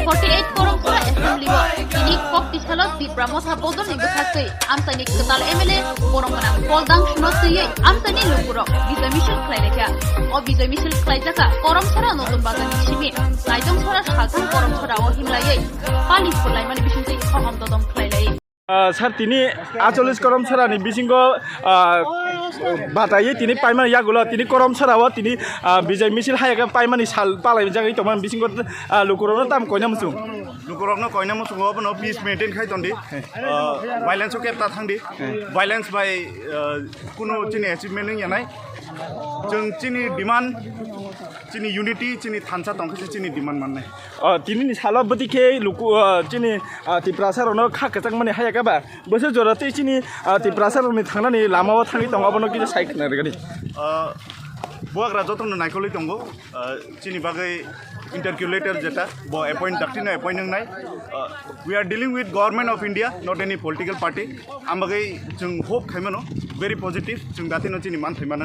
48 Karamcherra Assembly ini kok disalot Tipra Motha bodol ni besakai amsani ketal MLA borongana pol Dangsu no tiyei amsani lugurok Bijoy Michil khlaileka o Bijoy Michil khlaijaka Karamcherra notun bazar simi saidong sora saltang Karamcherra o himlayei pani khulai mani bisingtei kham dodom khlailai sir তিনি 48 Karamcherrani bisingo বাতায়ে তিনি পাইমানি ইয়াগুলো তিনি Karamcherraও তিনি Bijoy Michil হাইকা পাইমানি সাল পালাই জায়গায় তমান bisingo লুকুরনো তাম কইনা মুসু লুকুরনো কইনা মুসু গবনো পিস মেইনটেইন খাইতন্দি ভায়োলেন্স কে তা থাंदि ভায়োলেন্স বাই কোনো চিনি অ্যাচিভমেন্ট ইয়ানাय जों चिनि डिमान्ड चिनि यूनिटी चिनि थानसा तंखसे चिनि डिमान्ड माननाय तिनि साला बतिखे लुकु चिनि Tipra सारनो खाकजां माने हायागाबा बोसो जराते चिनि Tipra सारनो थांनानै लामाव थाङि दङाबनो कि साइकना रेगानि बुआग्रा जतन नायखलै दंगो चिनि बागै interculator जेटा बो अपॉइंट दाक्टिनो अपॉइंट नंनाय we are dealing with government of India not any political party आमबागै जों होप खायमानो very positive जों दाथिनो चिनि मान थैमाना